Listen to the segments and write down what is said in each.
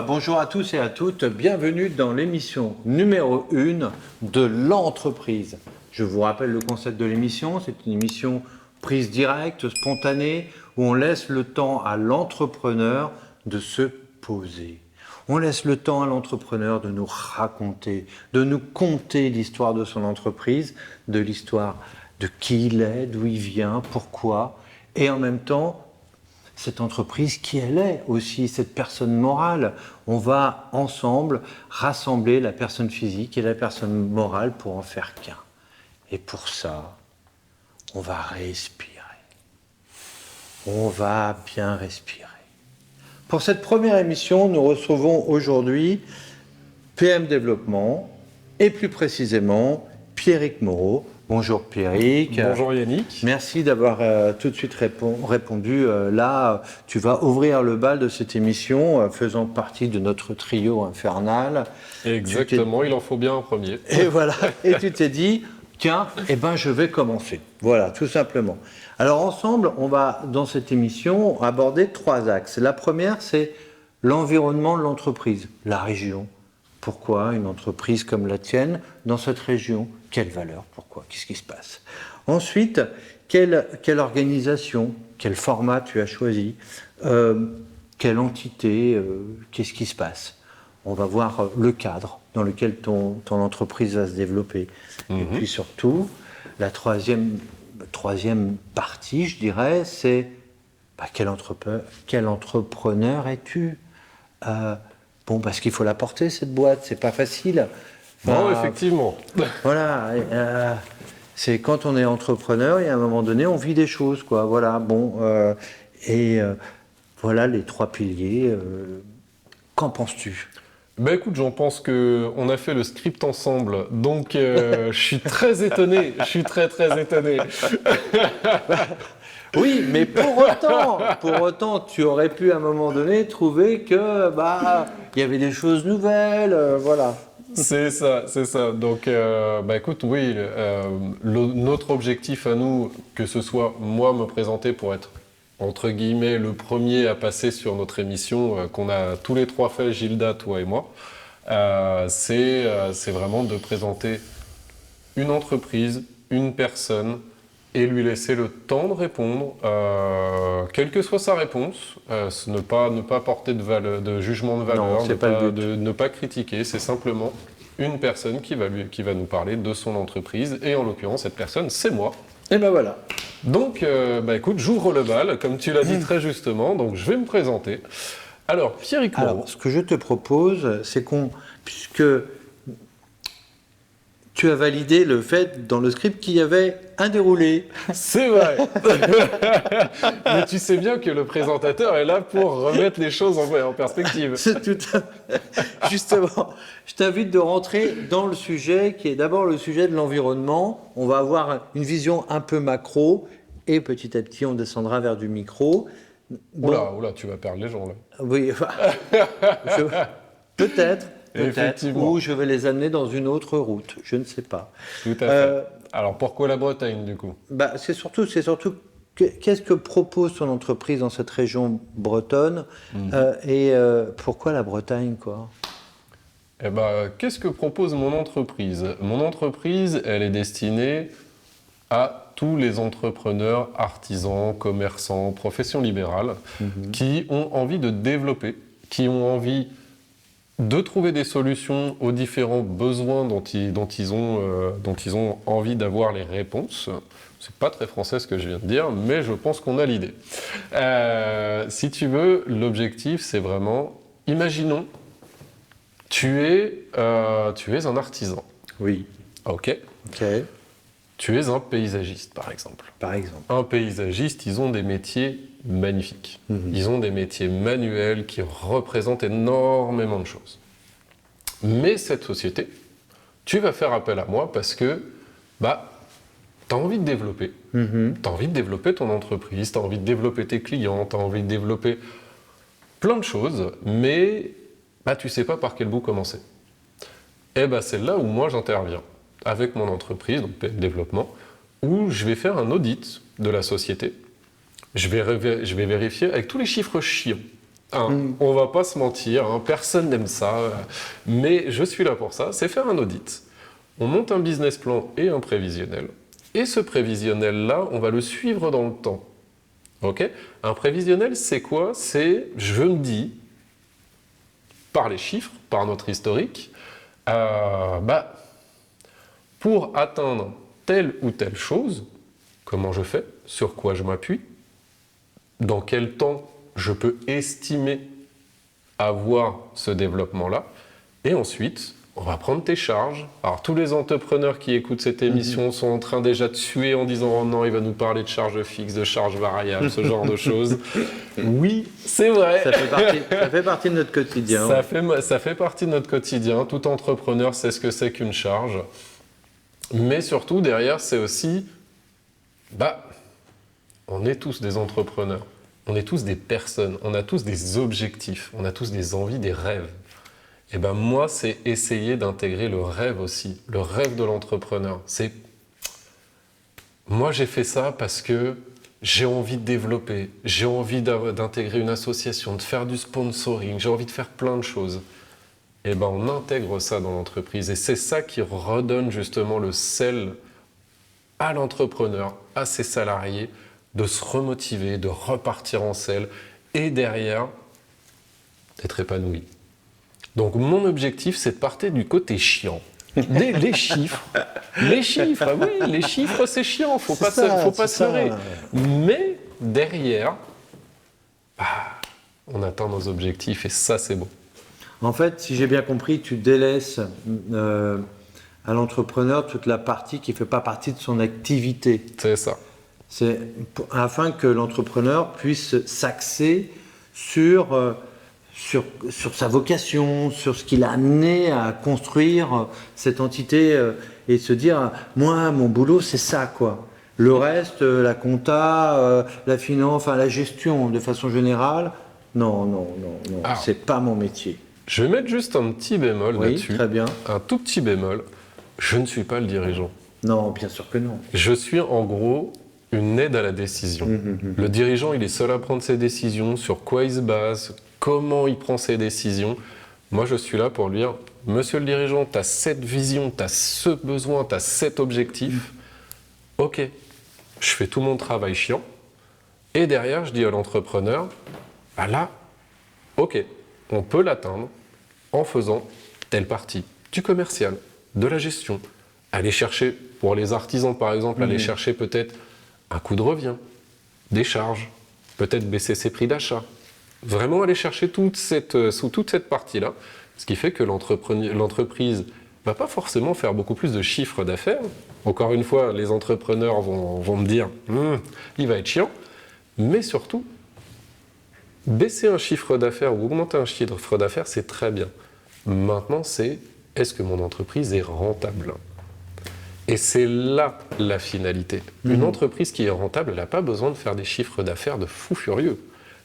Bonjour à tous et à toutes, bienvenue dans l'émission numéro 1 de l'entreprise. Je vous rappelle le concept de l'émission, c'est une émission prise directe, spontanée, où on laisse le temps à l'entrepreneur de se poser. On laisse le temps à l'entrepreneur de nous raconter, de nous conter l'histoire de son entreprise, de l'histoire de qui il est, d'où il vient, pourquoi, et en même temps, cette entreprise, qui elle est aussi, cette personne morale. On va ensemble rassembler la personne physique et la personne morale pour en faire qu'un. Et pour ça, on va respirer. On va bien respirer. Pour cette première émission, nous recevons aujourd'hui PM Développement et plus précisément Pierrick Moreau. Bonjour Pierrick. Bonjour Yannick. Merci d'avoir tout de suite répondu. Là, tu vas ouvrir le bal de cette émission, faisant partie de notre trio infernal. Exactement, il en faut bien un premier. Et voilà, et tu t'es dit, tiens, je vais commencer. Voilà, tout simplement. Alors ensemble, on va, dans cette émission, aborder 3 axes. La première, c'est l'environnement de l'entreprise, la région. Pourquoi une entreprise comme la tienne dans cette région? Quelle valeur? Pourquoi? Qu'est-ce qui se passe? Ensuite, quelle organisation? Quel format tu as choisi? Quelle entité? Qu'est-ce qui se passe? On va voir le cadre dans lequel ton entreprise va se développer. Et puis surtout, la troisième partie, je dirais, c'est quel entrepreneur es-tu? Parce qu'il faut la porter, cette boîte, c'est pas facile. Non, effectivement. Voilà, c'est quand on est entrepreneur, et à un moment donné, on vit des choses, quoi. Voilà, voilà les 3 piliers. Qu'en penses-tu? Écoute, j'en pense qu'on a fait le script ensemble, donc je suis très étonné, je suis très étonné. Oui, mais pour autant, tu aurais pu à un moment donné trouver que il y avait des choses nouvelles, voilà. C'est ça. Donc, écoute, oui, notre objectif à nous, que ce soit moi me présenter pour être entre guillemets le premier à passer sur notre émission qu'on a tous les 3 fait, Gilda, toi et moi, c'est vraiment de présenter une entreprise, une personne, et lui laisser le temps de répondre, quelle que soit sa réponse, ne pas porter de jugement de valeur, ne pas critiquer, c'est simplement une personne qui va nous parler de son entreprise, et en l'occurrence, cette personne, c'est moi. Et voilà. Donc, écoute, j'ouvre le bal, comme tu l'as dit très justement, donc je vais me présenter. Alors, Pierrick Moreau. Alors, ce que je te propose, c'est puisque tu as validé le fait dans le script qu'il y avait un déroulé. C'est vrai. Mais tu sais bien que le présentateur est là pour remettre les choses en perspective. C'est tout à fait. Justement, je t'invite de rentrer dans le sujet qui est d'abord le sujet de l'environnement. On va avoir une vision un peu macro et petit à petit on descendra vers du micro. Oula, tu vas perdre les gens là. Oui, peut-être. Ou je vais les amener dans une autre route, je ne sais pas. Tout à fait. Alors pourquoi la Bretagne du coup? C'est surtout qu'est-ce que propose ton entreprise dans cette région bretonne et pourquoi la Bretagne, quoi? Qu'est-ce que propose mon entreprise? Mon entreprise, elle est destinée à tous les entrepreneurs, artisans, commerçants, professions libérales qui ont envie de développer, qui ont envie de trouver des solutions aux différents besoins dont ils ont envie d'avoir les réponses. C'est pas très français ce que je viens de dire, mais je pense qu'on a l'idée. Si tu veux, l'objectif, c'est vraiment, imaginons, tu es un artisan. Oui. Ok. Tu es un paysagiste, par exemple. Un paysagiste, ils ont des métiers magnifiques. Ils ont des métiers manuels qui représentent énormément de choses. Mais cette société, tu vas faire appel à moi parce que tu as envie de développer. Tu as envie de développer ton entreprise, tu as envie de développer tes clients, tu as envie de développer plein de choses, mais tu ne sais pas par quel bout commencer. Et c'est là où moi j'interviens avec mon entreprise, donc PM Développement, où je vais faire un audit de la société. Je vais vérifier avec tous les chiffres chiants. On va pas se mentir, hein, personne n'aime ça, mais je suis là pour ça, c'est faire un audit. On monte un business plan et un prévisionnel. Et ce prévisionnel-là, on va le suivre dans le temps. Ok ? Un prévisionnel, c'est quoi ? C'est, je me dis, par les chiffres, par notre historique, pour atteindre telle ou telle chose, comment je fais ? Sur quoi je m'appuie ? Dans quel temps je peux estimer avoir ce développement-là ? Et ensuite, on va prendre tes charges. Alors, tous les entrepreneurs qui écoutent cette émission sont en train déjà de suer en disant « Oh non, il va nous parler de charges fixes, de charges variables, ce genre de choses. » Oui, c'est vrai. Ça fait partie de notre quotidien. Ça fait partie de notre quotidien. Tout entrepreneur sait ce que c'est qu'une charge. Mais surtout, derrière, c'est aussi... on est tous des entrepreneurs. On est tous des personnes. On a tous des objectifs. On a tous des envies, des rêves. Et moi, c'est essayer d'intégrer le rêve aussi, le rêve de l'entrepreneur. Moi, j'ai fait ça parce que j'ai envie de développer, j'ai envie d'intégrer une association, de faire du sponsoring, j'ai envie de faire plein de choses. On intègre ça dans l'entreprise. Et c'est ça qui redonne justement le sel à l'entrepreneur, à ses salariés, de se remotiver, de repartir en selle et derrière, d'être épanoui. Donc mon objectif, c'est de partir du côté chiant. Les chiffres. Les chiffres, ah oui, les chiffres, c'est chiant, faut pas se leurrer. Mais derrière, on atteint nos objectifs et ça, c'est beau. En fait, si j'ai bien compris, tu délaisses à l'entrepreneur toute la partie qui ne fait pas partie de son activité. C'est ça. C'est afin que l'entrepreneur puisse s'axer sur sa vocation, sur ce qui l'a amené à construire cette entité et se dire, moi, mon boulot, c'est ça, quoi. Le reste, la compta, la finance, enfin la gestion de façon générale, non, c'est pas mon métier. Je vais mettre juste un petit bémol là-dessus. Très bien. Un tout petit bémol. Je ne suis pas le dirigeant. Non, bien sûr que non. Je suis en gros une aide à la décision. Le dirigeant, il est seul à prendre ses décisions, sur quoi il se base, comment il prend ses décisions. Moi, je suis là pour lui dire, monsieur le dirigeant, tu as cette vision, tu as ce besoin, tu as cet objectif. Ok, je fais tout mon travail chiant. Et derrière, je dis à l'entrepreneur, là, ok, on peut l'atteindre en faisant telle partie du commercial, de la gestion. Aller chercher, pour les artisans par exemple, aller chercher peut-être un coût de revient, des charges, peut-être baisser ses prix d'achat. Vraiment aller chercher toute cette partie-là, ce qui fait que l'entreprise va pas forcément faire beaucoup plus de chiffre d'affaires. Encore une fois, les entrepreneurs vont me dire il va être chiant, mais surtout, baisser un chiffre d'affaires ou augmenter un chiffre d'affaires, c'est très bien. Maintenant, est-ce que mon entreprise est rentable ? Et c'est là la finalité. Une entreprise qui est rentable, elle n'a pas besoin de faire des chiffres d'affaires de fou furieux.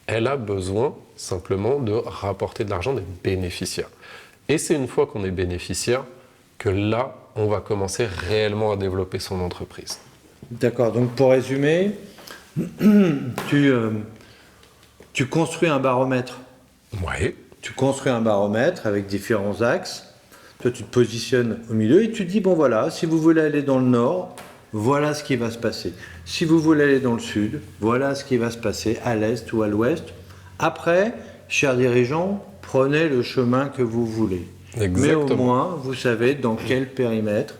Elle a besoin simplement de rapporter de l'argent, d'être bénéficiaire. Et c'est une fois qu'on est bénéficiaire que là, on va commencer réellement à développer son entreprise. D'accord, donc pour résumer, tu construis un baromètre. Oui. Tu construis un baromètre avec différents axes. Toi, tu te positionnes au milieu et tu dis, bon voilà, si vous voulez aller dans le nord, voilà ce qui va se passer. Si vous voulez aller dans le sud, voilà ce qui va se passer à l'est ou à l'ouest. Après, chers dirigeants, prenez le chemin que vous voulez. Exactement. Mais au moins, vous savez dans quel périmètre,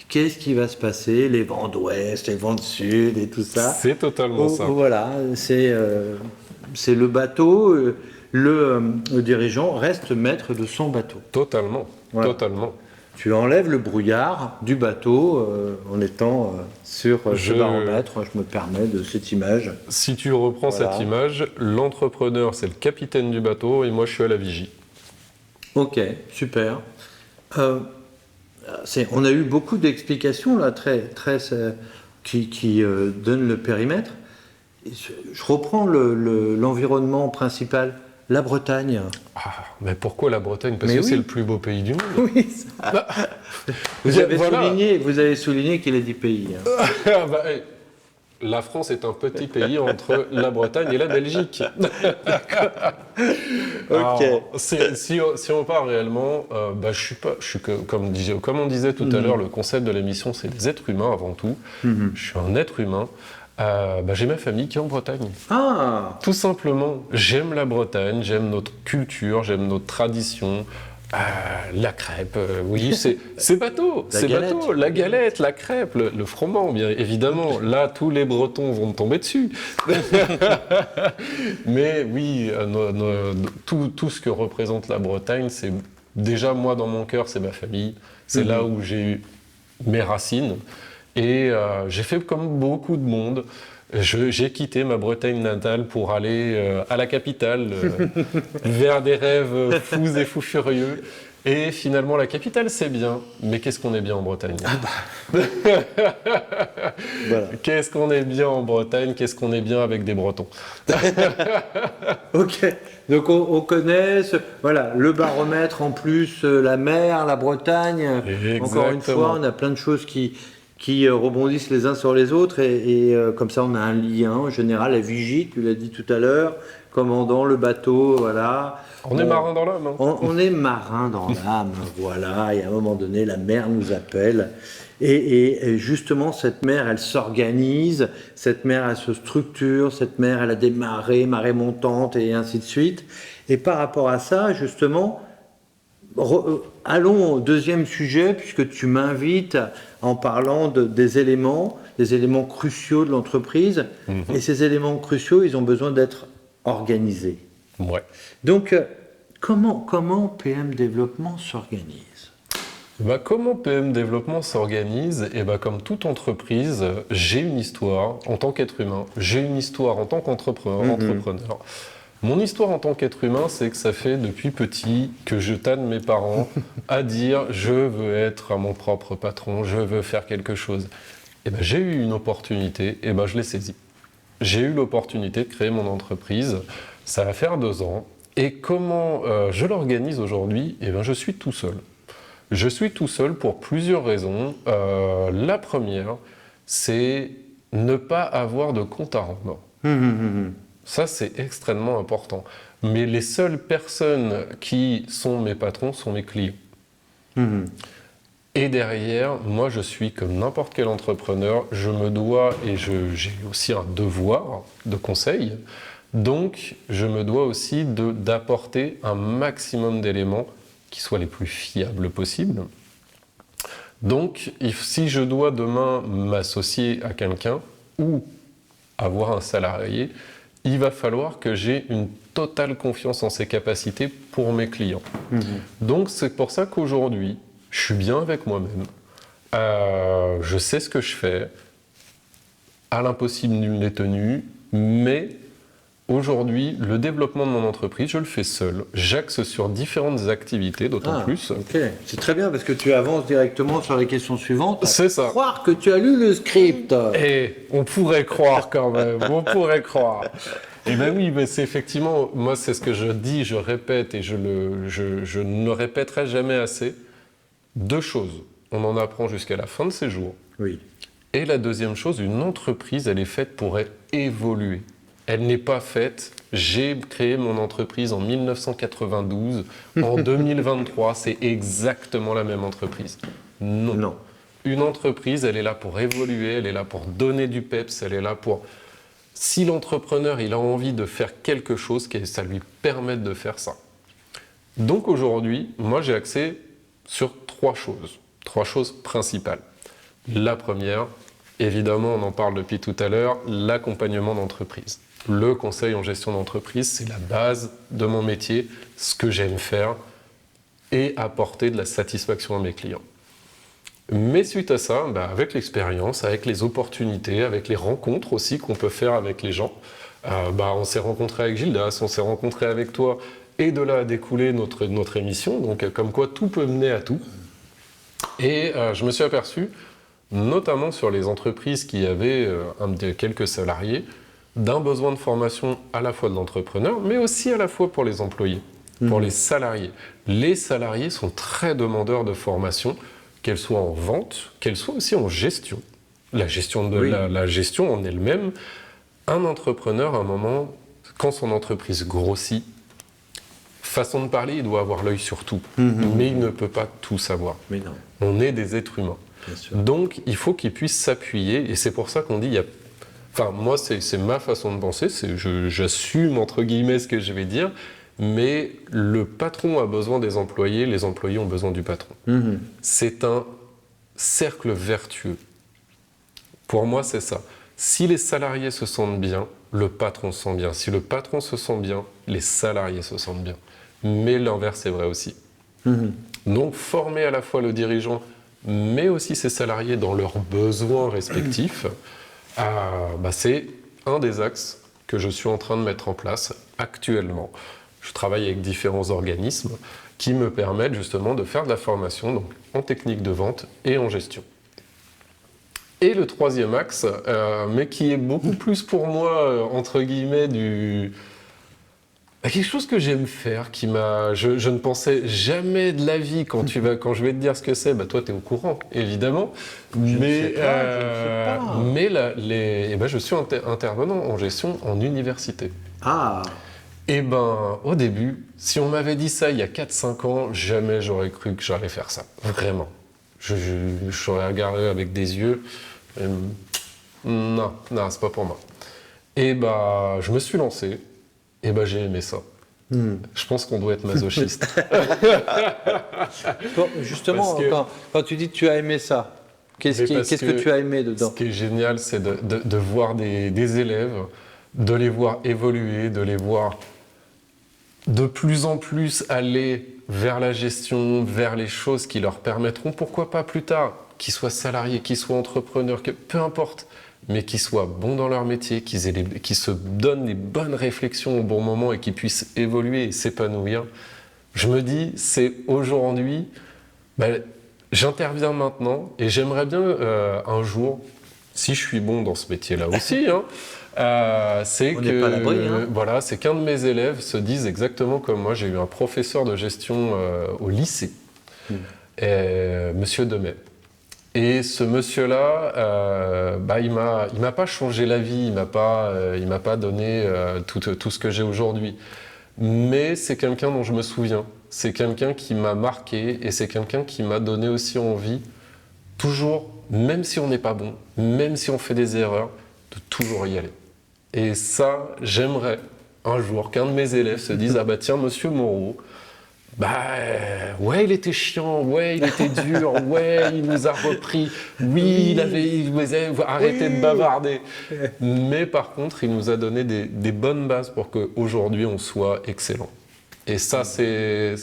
qu'est-ce qui va se passer, les vents d'ouest, les vents de sud et tout ça. C'est totalement ça. Voilà, c'est le bateau. Le dirigeant reste maître de son bateau. Totalement, voilà. Totalement. Tu enlèves le brouillard du bateau en étant sur ce baromètre. Je me permets de cette image. Si tu reprends cette image, l'entrepreneur, c'est le capitaine du bateau et moi, je suis à la vigie. Ok, super. On a eu beaucoup d'explications là, qui donnent le périmètre. Je reprends l'environnement principal. La Bretagne. Mais pourquoi la Bretagne ? Parce que c'est le plus beau pays du monde. Oui, ça. Vous avez souligné qu'il a dit pays. La France est un petit pays entre la Bretagne et la Belgique. Alors, si on parle réellement, comme on disait tout à l'heure, le concept de l'émission, c'est des êtres humains avant tout. Je suis un être humain. J'ai ma famille qui est en Bretagne. Ah. Tout simplement, j'aime la Bretagne, j'aime notre culture, j'aime notre tradition. La crêpe, oui, c'est bateau, la galette, la crêpe, le froment, bien évidemment. Là, tous les Bretons vont me tomber dessus. Mais oui, tout ce que représente la Bretagne, c'est déjà moi dans mon cœur, c'est ma famille. C'est là où j'ai eu mes racines. Et j'ai fait comme beaucoup de monde. J'ai quitté ma Bretagne natale pour aller à la capitale, vers des rêves fous et fous furieux. Et finalement, la capitale, c'est bien. Mais qu'est-ce qu'on est bien en Bretagne ? Voilà. Qu'est-ce qu'on est bien en Bretagne ? Qu'est-ce qu'on est bien avec des Bretons ? Ok. Donc on connaît le baromètre en plus, la mer, la Bretagne. Exactement. Encore une fois, on a plein de choses qui rebondissent les uns sur les autres et comme ça on a un lien en général. La vigie, tu l'as dit tout à l'heure, commandant le bateau, voilà. On est marin dans l'âme. On est marin dans l'âme, voilà. Et à un moment donné, la mer nous appelle. Et justement, cette mer, elle s'organise, cette mer, elle se structure, cette mer, elle a des marées montantes et ainsi de suite. Et par rapport à ça, justement, allons au deuxième sujet, puisque tu m'invites en parlant des éléments cruciaux de l'entreprise. Et ces éléments cruciaux, ils ont besoin d'être organisés. Ouais. Donc, comment PM Développement s'organise ? Comment PM Développement s'organise ? Comme toute entreprise, j'ai une histoire en tant qu'être humain, j'ai une histoire en tant qu'entrepreneur. Mon histoire en tant qu'être humain, c'est que ça fait depuis petit que je tanne mes parents à dire « je veux être mon propre patron, je veux faire quelque chose ». J'ai eu une opportunité, je l'ai saisie. J'ai eu l'opportunité de créer mon entreprise, ça va faire 2 ans. Et comment je l'organise aujourd'hui ? Je suis tout seul. Je suis tout seul pour plusieurs raisons. La première, c'est ne pas avoir de compte à rendre. Ça, c'est extrêmement important. Mais les seules personnes qui sont mes patrons sont mes clients. Et derrière, moi, je suis comme n'importe quel entrepreneur, je me dois, et j'ai aussi un devoir de conseil, donc je me dois aussi d'apporter un maximum d'éléments qui soient les plus fiables possibles. Donc, si je dois demain m'associer à quelqu'un ou avoir un salarié, il va falloir que j'ai une totale confiance en ses capacités pour mes clients. Donc, c'est pour ça qu'aujourd'hui, je suis bien avec moi-même. Je sais ce que je fais. À l'impossible, nul n'est tenu. Mais aujourd'hui, le développement de mon entreprise, je le fais seul. J'axe sur différentes activités, d'autant plus. Ok, c'est très bien parce que tu avances directement sur les questions suivantes. C'est ça. Croire que tu as lu le script. Et on pourrait croire quand même. On pourrait croire. Et oui, mais c'est effectivement, moi c'est ce que je dis, je répète et je ne le répéterai jamais assez. 2 choses. On en apprend jusqu'à la fin de ses jours. Oui. Et la deuxième chose, une entreprise, elle est faite pour évoluer. Elle n'est pas faite. J'ai créé mon entreprise en 1992. En 2023, c'est exactement la même entreprise. Non. Une entreprise, elle est là pour évoluer, elle est là pour donner du peps, elle est là pour... Si l'entrepreneur, il a envie de faire quelque chose, que ça lui permette de faire ça. Donc aujourd'hui, moi j'ai axé sur 3 choses principales. La première, évidemment, on en parle depuis tout à l'heure, l'accompagnement d'entreprise. Le conseil en gestion d'entreprise, c'est la base de mon métier, ce que j'aime faire et apporter de la satisfaction à mes clients. Mais suite à ça, avec l'expérience, avec les opportunités, avec les rencontres aussi qu'on peut faire avec les gens, on s'est rencontré avec Gildas, on s'est rencontré avec toi, et de là a découlé notre émission, donc comme quoi tout peut mener à tout. Et je me suis aperçu, notamment sur les entreprises qui avaient quelques salariés, d'un besoin de formation à la fois de l'entrepreneur, mais aussi à la fois pour les employés, pour les salariés. Les salariés sont très demandeurs de formation, qu'elles soient en vente, qu'elles soient aussi en gestion. la gestion Oui. la gestion en elle-même. Un entrepreneur, à un moment, quand son entreprise grossit, façon de parler, il doit avoir l'œil sur tout, mais il ne peut pas tout savoir. Mais non, On est des êtres humains. bien sûr. Donc, il faut qu'il puisse s'appuyer, et c'est pour ça qu'on dit, enfin, moi, c'est ma façon de penser, j'assume, entre guillemets, ce que je vais dire, mais le patron a besoin des employés, les employés ont besoin du patron. C'est un cercle vertueux. Pour moi, c'est ça. Si les salariés se sentent bien, le patron se sent bien. Si le patron se sent bien, les salariés se sentent bien. Mais l'inverse est vrai aussi. Donc, former à la fois le dirigeant, mais aussi ses salariés dans leurs besoins respectifs, c'est un des axes que je suis en train de mettre en place actuellement. Je travaille avec différents organismes qui me permettent justement de faire de la formation donc, en technique de vente et en gestion. Et le troisième axe, mais qui est beaucoup plus pour moi, entre guillemets, quelque chose que j'aime faire, je ne pensais jamais de la vie quand je vais te dire ce que c'est, toi tu es au courant, évidemment. Je ne sais pas. Mais je suis intervenant en gestion en université. Ah, Et au début, si on m'avait dit ça il y a 4-5 ans, jamais j'aurais cru que j'allais faire ça. Vraiment. Je serais regardé avec des yeux. Non, c'est pas pour moi. Et je me suis lancé. Et j'ai aimé ça. Je pense qu'on doit être masochiste. bon, justement, quand tu dis que tu as aimé ça, qu'est-ce que tu as aimé dedans? Ce qui est génial, c'est de voir des élèves, de les voir évoluer, de les voir de plus en plus aller vers la gestion, vers les choses qui leur permettront, pourquoi pas plus tard, qu'ils soient salariés, qu'ils soient entrepreneurs, peu importe, mais qu'ils soient bons dans leur métier, qu'ils se donnent les bonnes réflexions au bon moment et qu'ils puissent évoluer et s'épanouir. Je me dis, c'est aujourd'hui, j'interviens maintenant et j'aimerais bien un jour, si je suis bon dans ce métier-là aussi, c'est qu'un de mes élèves se dise exactement comme moi. J'ai eu un professeur de gestion au lycée, Monsieur Demet. Et ce monsieur-là, il m'a pas changé la vie, il m'a pas donné tout ce que j'ai aujourd'hui. Mais c'est quelqu'un dont je me souviens. C'est quelqu'un qui m'a marqué et c'est quelqu'un qui m'a donné aussi envie, toujours, même si on n'est pas bon, même si on fait des erreurs, de toujours y aller. Et ça, j'aimerais un jour qu'un de mes élèves se dise « Ah tiens, monsieur Moreau, ouais, il était chiant, ouais, il était dur, ouais, il nous a repris, oui, il avait arrêté de bavarder. Mais par contre, il nous a donné des bonnes bases pour qu'aujourd'hui, on soit excellent. » Et ça, c'est...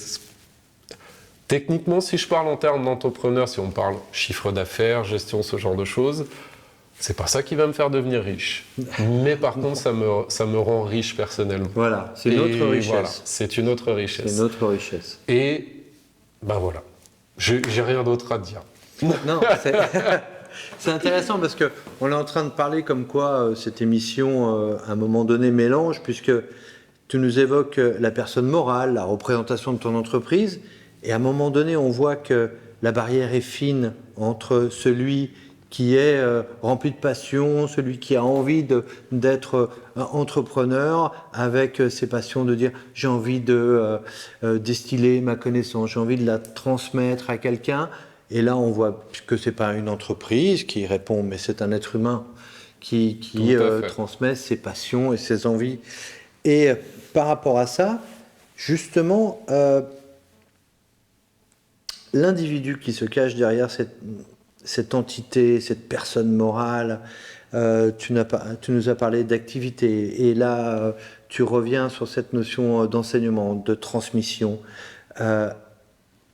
Techniquement, si je parle en termes d'entrepreneur, si on parle chiffre d'affaires, gestion, ce genre de choses, c'est pas ça qui va me faire devenir riche. Mais par contre, ça me rend riche personnellement. Voilà, c'est notre richesse. Voilà, c'est une autre richesse. C'est notre richesse. Et voilà, j'ai rien d'autre à dire. Non, c'est intéressant parce qu'on est en train de parler comme quoi cette émission, à un moment donné, mélange, puisque tu nous évoques la personne morale, la représentation de ton entreprise, et à un moment donné, on voit que la barrière est fine entre celui qui est rempli de passion, celui qui a envie d'être entrepreneur avec ses passions, de dire j'ai envie de distiller ma connaissance, j'ai envie de la transmettre à quelqu'un. Et là, on voit que c'est pas une entreprise qui répond, mais c'est un être humain qui transmet ses passions et ses envies. Et par rapport à ça, justement, l'individu qui se cache derrière cette entité, cette personne morale, tu nous as parlé d'activité, et là, tu reviens sur cette notion d'enseignement, de transmission.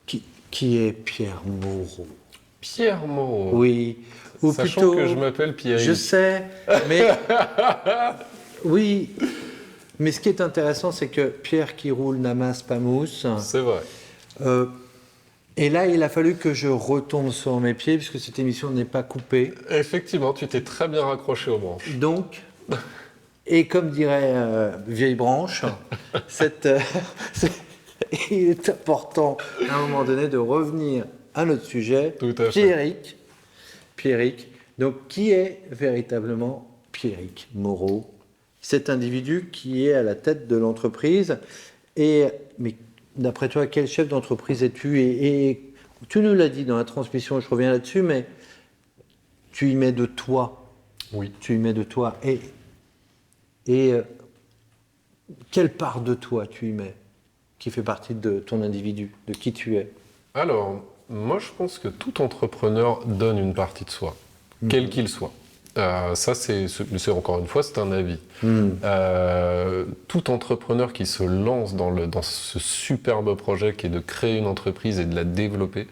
Qui est Pierre Moreau? Pierre Moreau. Oui. Ou sachant plutôt, que je m'appelle Pierre. Je sais, mais... oui, mais ce qui est intéressant, c'est que Pierre qui roule n'amasse pas mousse. C'est vrai. Et là, il a fallu que je retombe sur mes pieds, puisque cette émission n'est pas coupée. Effectivement, tu t'es très bien raccroché aux branches. Donc, et comme dirait Vieille Branche, il est important, à un moment donné, de revenir à notre sujet. Tout à fait. Pierrick, Donc, qui est véritablement Pierrick Moreau, cet individu qui est à la tête de l'entreprise? Mais d'après toi, quel chef d'entreprise es-tu? Et tu nous l'as dit dans la transmission, je reviens là-dessus, mais tu y mets de toi. Oui. Tu y mets de toi. Et quelle part de toi tu y mets qui fait partie de ton individu, de qui tu es? Alors, moi, je pense que tout entrepreneur donne une partie de soi, quel qu'il soit. Ça, c'est encore une fois, c'est un avis. Tout entrepreneur qui se lance dans ce superbe projet qui est de créer une entreprise et de la développer,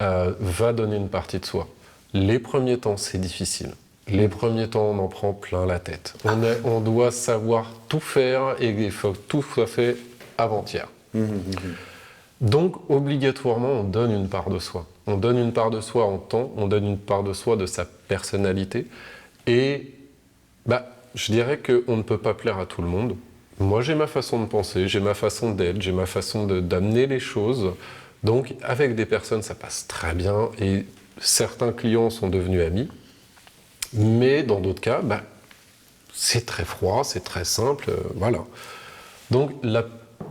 va donner une partie de soi. Les premiers temps, c'est difficile. Les premiers temps, on en prend plein la tête. On doit savoir tout faire et il faut que tout soit fait avant-hier. Donc, obligatoirement, on donne une part de soi. On donne une part de soi en temps, on donne une part de soi de sa personnalité. Et je dirais qu'on ne peut pas plaire à tout le monde. Moi, j'ai ma façon de penser, j'ai ma façon d'être, j'ai ma façon d'amener les choses. Donc, avec des personnes, ça passe très bien. Et certains clients sont devenus amis. Mais dans d'autres cas, c'est très froid, c'est très simple, voilà. Donc,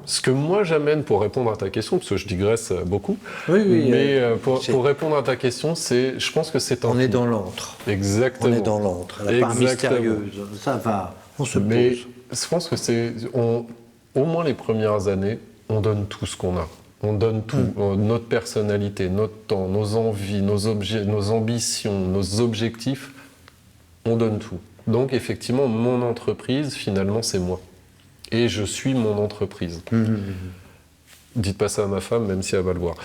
ce que moi j'amène pour répondre à ta question, parce que je digresse beaucoup, mais pour répondre à ta question, je pense que c'est un... On est dans l'antre. Exactement. On est dans l'antre, la part mystérieuse. Ça va, on se pose. Mais je pense que au moins les premières années, on donne tout ce qu'on a. On donne tout, notre personnalité, notre temps, nos envies, nos ambitions, nos objectifs, on donne tout. Donc effectivement, mon entreprise, finalement, c'est moi. Et je suis mon entreprise. Dites pas ça à ma femme, même si elle va le voir.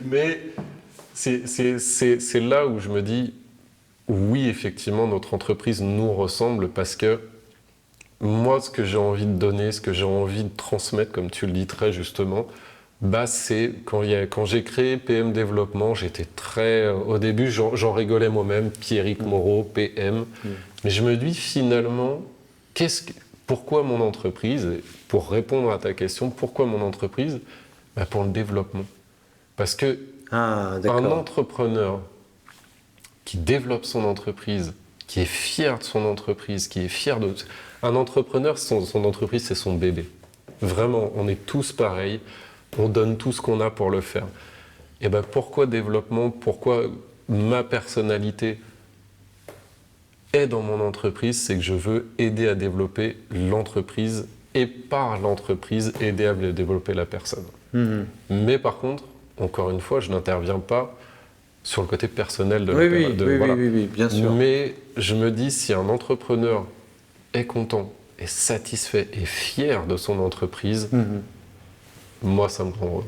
Mais c'est là où je me dis, oui, effectivement, notre entreprise nous ressemble parce que moi, ce que j'ai envie de donner, ce que j'ai envie de transmettre, comme tu le dis très justement, c'est quand j'ai créé PM Développement, j'étais très... au début, j'en rigolais moi-même, Pierrick Moreau, PM. Mais je me dis finalement, pourquoi mon entreprise? Pour répondre à ta question, pourquoi mon entreprise? Pour le développement. Parce que un entrepreneur qui développe son entreprise, qui est fier de son entreprise, qui est fier de... Un entrepreneur, son entreprise, c'est son bébé. Vraiment, on est tous pareils. On donne tout ce qu'on a pour le faire. Et pourquoi développement? Pourquoi ma personnalité est dans mon entreprise? C'est que je veux aider à développer l'entreprise et par l'entreprise, aider à développer la personne. Mais par contre, encore une fois, je n'interviens pas sur le côté personnel de la personne. Oui, bien sûr. Mais je me dis, si un entrepreneur est content, est satisfait et fier de son entreprise, moi, ça me prend.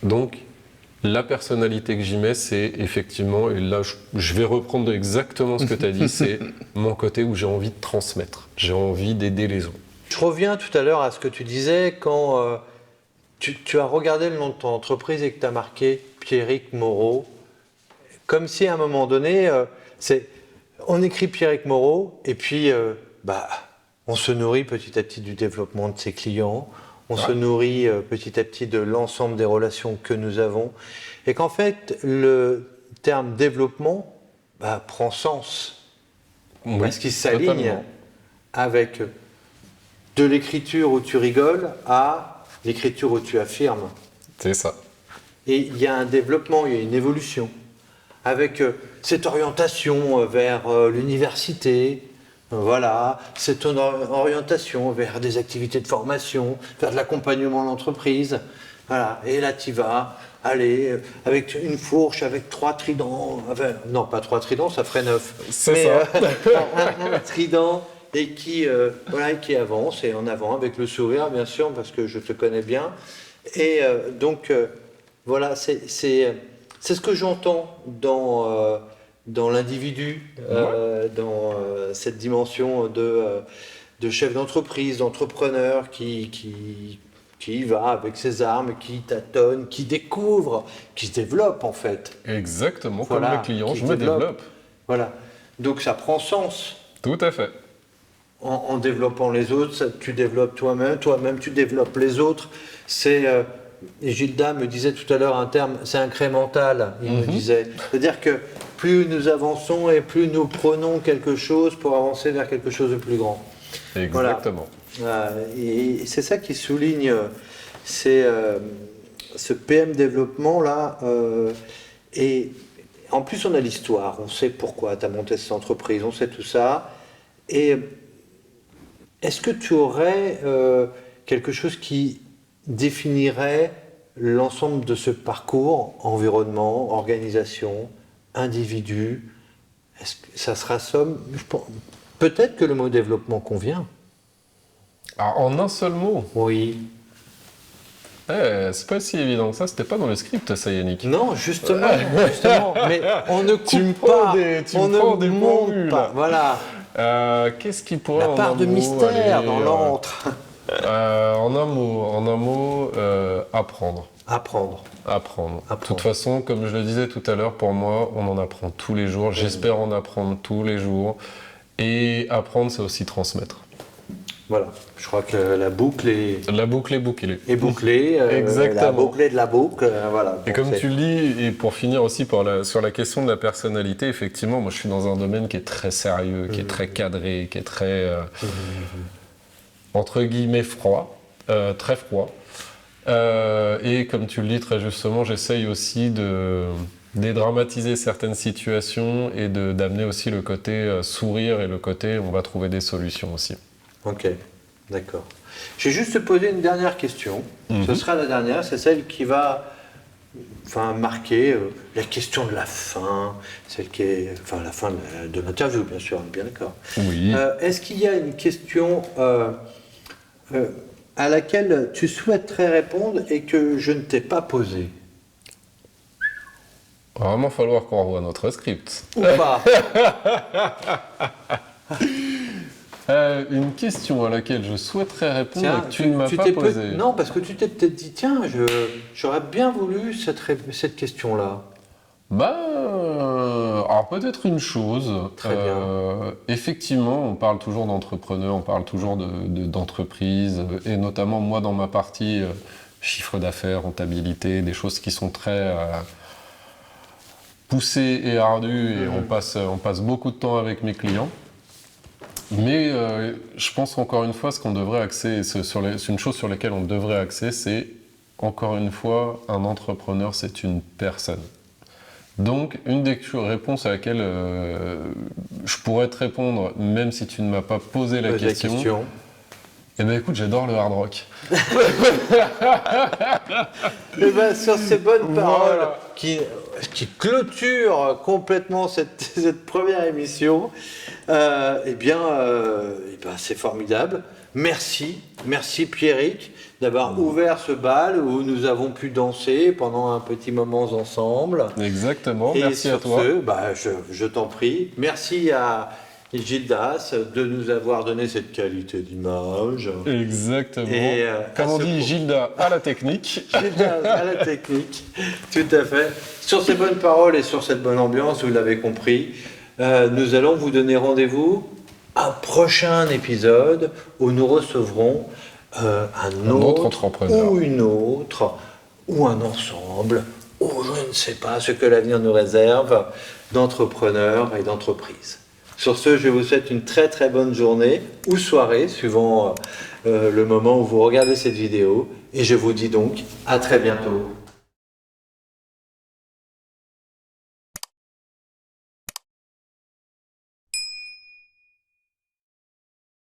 Donc, la personnalité que j'y mets, c'est effectivement, et là, je vais reprendre exactement ce que tu as dit, c'est mon côté où j'ai envie de transmettre, j'ai envie d'aider les autres. Je reviens tout à l'heure à ce que tu disais quand tu as regardé le nom de ton entreprise et que tu as marqué Pierrick Moreau, comme si à un moment donné, on écrit Pierrick Moreau et puis on se nourrit petit à petit du développement de ses clients. On se nourrit petit à petit de l'ensemble des relations que nous avons. Et qu'en fait, le terme développement prend sens. Parce qu'il s'aligne avec de l'écriture où tu rigoles à l'écriture où tu affirmes. C'est ça. Et il y a un développement, il y a une évolution. Avec cette orientation vers l'université, voilà, cette orientation vers des activités de formation, vers de l'accompagnement à l'entreprise. Voilà. Et là, tu vas aller avec une fourche, avec 3 tridents. Enfin, non, pas 3 tridents, ça ferait 9. C'est ça. Un trident et qui avance et en avant avec le sourire, bien sûr, parce que je te connais bien. Et voilà, c'est ce que j'entends dans l'individu, dans cette dimension de chef d'entreprise, d'entrepreneur qui y va avec ses armes, qui tâtonne, qui découvre, qui se développe en fait. Exactement, voilà, comme le client, je me développe. Voilà, donc ça prend sens. Tout à fait. En développant les autres, tu développes toi-même tu développes les autres. C'est Gilda me disait tout à l'heure un terme, c'est incrémental, il me disait. C'est-à-dire que plus nous avançons et plus nous prenons quelque chose pour avancer vers quelque chose de plus grand. Exactement. Voilà. Et c'est ça qui souligne ce PM développement là. Et en plus, on a l'histoire, on sait pourquoi tu as monté cette entreprise, on sait tout ça. Et est-ce que tu aurais quelque chose qui définirait l'ensemble de ce parcours, environnement, organisation, individu? Est-ce que ça se rassemble? Peut-être que le mot développement convient. Alors, en un seul mot, Oui. c'est pas si évident que ça, c'était pas dans le script, ça, Yannick. Non, justement, mais on ne coupe Tu me pas, on ne monte pas. Voilà, Qu'est-ce qui pourrait la en part un de mot, mystère aller, dans l'antre. en un mot, apprendre. Apprendre. De toute façon, comme je le disais tout à l'heure, pour moi, on en apprend tous les jours. J'espère en apprendre tous les jours. Et apprendre, c'est aussi transmettre. Voilà, je crois que la boucle est bouclée. bouclée. Exactement. La boucle de la boucle, voilà. Et comme tu le dis, et pour finir aussi sur la question de la personnalité, effectivement, moi je suis dans un domaine qui est très sérieux, qui est très cadré, qui est très, entre guillemets, froid, très froid. Et comme tu le dis très justement, j'essaye aussi de dédramatiser certaines situations et d'amener aussi le côté sourire et le côté on va trouver des solutions aussi. Ok, d'accord. Je vais juste te poser une dernière question. Ce sera la dernière, c'est celle qui va marquer la question de la fin, celle qui est, la fin de l'interview, bien sûr, on est bien d'accord. Oui. Est-ce qu'il y a une question à laquelle tu souhaiterais répondre et que je ne t'ai pas posée? Il va vraiment falloir qu'on revoie notre script. Ou pas? Une question à laquelle je souhaiterais répondre et que tu ne m'as pas posée. posée. Non, parce que tu t'es peut-être dit, tiens, j'aurais bien voulu cette question-là. Alors peut-être une chose. Très bien. Effectivement, on parle toujours d'entrepreneurs, on parle toujours d'entreprise, et notamment moi dans ma partie chiffre d'affaires, rentabilité, des choses qui sont très poussées et ardues, et on passe beaucoup de temps avec mes clients. Mais je pense encore une fois, ce qu'on devrait axer, c'est une chose sur laquelle on devrait axer, c'est encore une fois, un entrepreneur, c'est une personne. Donc, une des réponses à laquelle je pourrais te répondre, même si tu ne m'as pas posé la question. Eh bien écoute, j'adore le hard rock. Et bien sur ces bonnes paroles qui clôturent complètement cette première émission, c'est formidable. Merci Pierrick d'avoir ouvert ce bal où nous avons pu danser pendant un petit moment ensemble. Exactement, et merci à toi. Je t'en prie. Merci à Gildas de nous avoir donné cette qualité d'image. Exactement. Et, comme on dit, Gilda à la technique. Gilda à la technique, tout à fait. Sur ces bonnes paroles et sur cette bonne ambiance, vous l'avez compris, nous allons vous donner rendez-vous à un prochain épisode où nous recevrons un autre entrepreneur ou une autre ou un ensemble ou je ne sais pas ce que l'avenir nous réserve d'entrepreneurs et d'entreprises. Sur ce, je vous souhaite une très très bonne journée ou soirée, suivant le moment où vous regardez cette vidéo. Et je vous dis donc à très bientôt.